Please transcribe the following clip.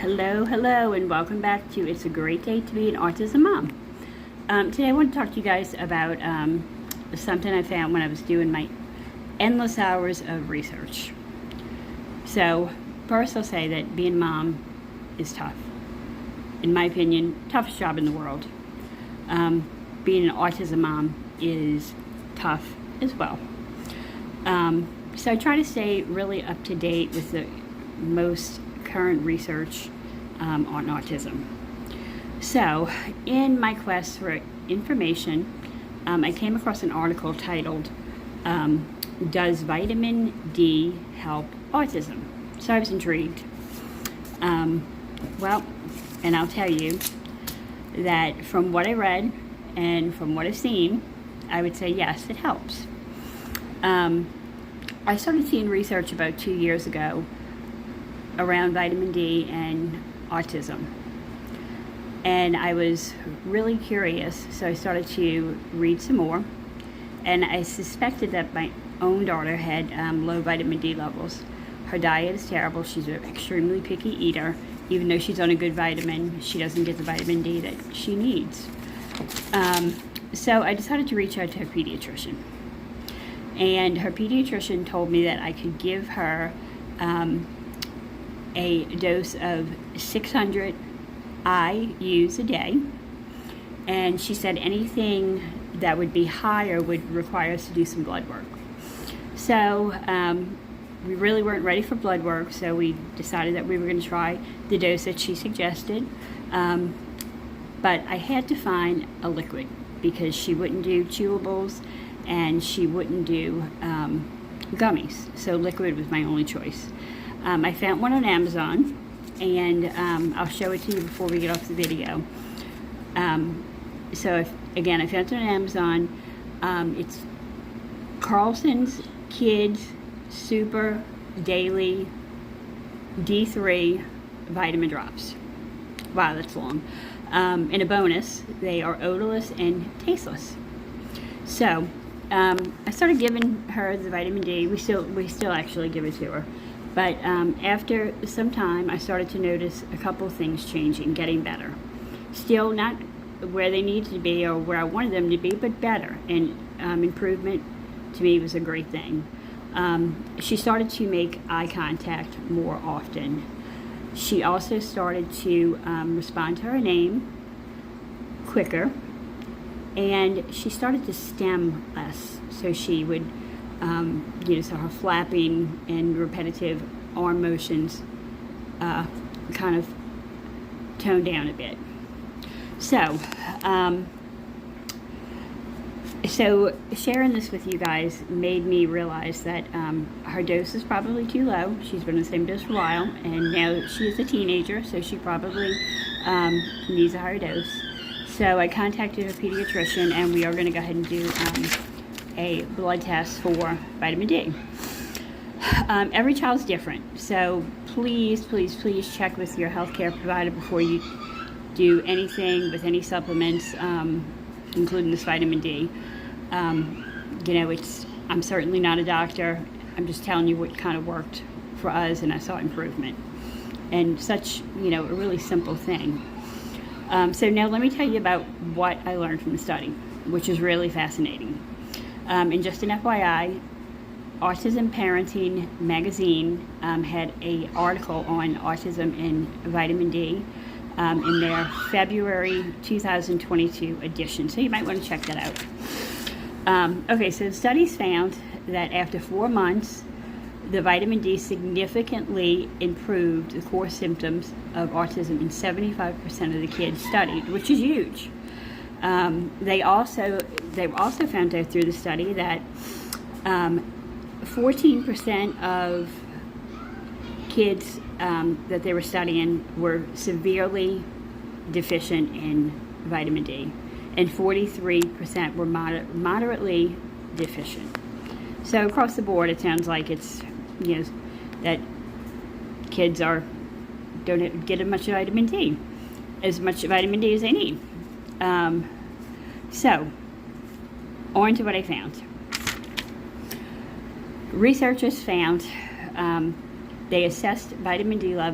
Hello, and welcome back to It's a Great Day to Be an Autism Mom. Today I want to talk to you guys about something I found when I was doing my endless hours of research. So, first I'll say that being a mom is tough. In my opinion, toughest job in the world. Being an autism mom is tough as well. So I try to stay really up to date with the most current research on autism. So, in my quest for information, I came across an article titled, Does Vitamin D Help Autism? So I was intrigued. Well, and I'll tell you that from what I read and from what I've seen, I would say yes, it helps. I started seeing research about 2 years ago around vitamin D and autism. And I was really curious, so I started to read some more. And I suspected that my own daughter had low vitamin D levels. Her diet is terrible. She's an extremely picky eater. Even though she's on a good vitamin, she doesn't get the vitamin D that she needs. So I decided to reach out to her pediatrician. And her pediatrician told me that I could give her a dose of 600 IUs a day, and she said anything that would be higher would require us to do some blood work. So we really weren't ready for blood work, so we decided that we were going to try the dose that she suggested, but I had to find a liquid because she wouldn't do chewables and she wouldn't do gummies, so liquid was my only choice. I found one on Amazon, and I'll show it to you before we get off the video. So again, I found it on Amazon. It's Carlson's Kids Super Daily D3 Vitamin Drops. Wow, that's long. And a bonus, they are odorless and tasteless. So I started giving her the vitamin D. We still actually give it to her. But after some time, I started to notice a couple things changing, getting better. Still not where they needed to be or where I wanted them to be, but better. And improvement to me was a great thing. She started to make eye contact more often. She also started to respond to her name quicker. And she started to stem less. So she would so her flapping and repetitive arm motions kind of toned down a bit. So sharing this with you guys made me realize that her dose is probably too low. She's been on the same dose for a while, and now she is a teenager, so she probably needs a higher dose. So I contacted her pediatrician, and we are going to go ahead and do a blood test for vitamin D. Every child's different, so please check with your healthcare provider before you do anything with any supplements, including this vitamin D. I'm certainly not a doctor. I'm just telling you what kind of worked for us, and I saw improvement. And such, a really simple thing. So now let me tell you about what I learned from the study, which is really fascinating. And just an FYI, Autism Parenting Magazine had an article on autism and vitamin D in their February 2022 edition, so you might want to check that out. Okay, so the studies found that after 4 months, the vitamin D significantly improved the core symptoms of autism in 75% of the kids studied, which is huge. They also found out through the study that 14% of kids that they were studying were severely deficient in vitamin D, and 43% were moderately deficient. So across the board, it sounds like it's that kids don't get as much vitamin D as they need. So, on to what I found. Researchers found they assessed vitamin D levels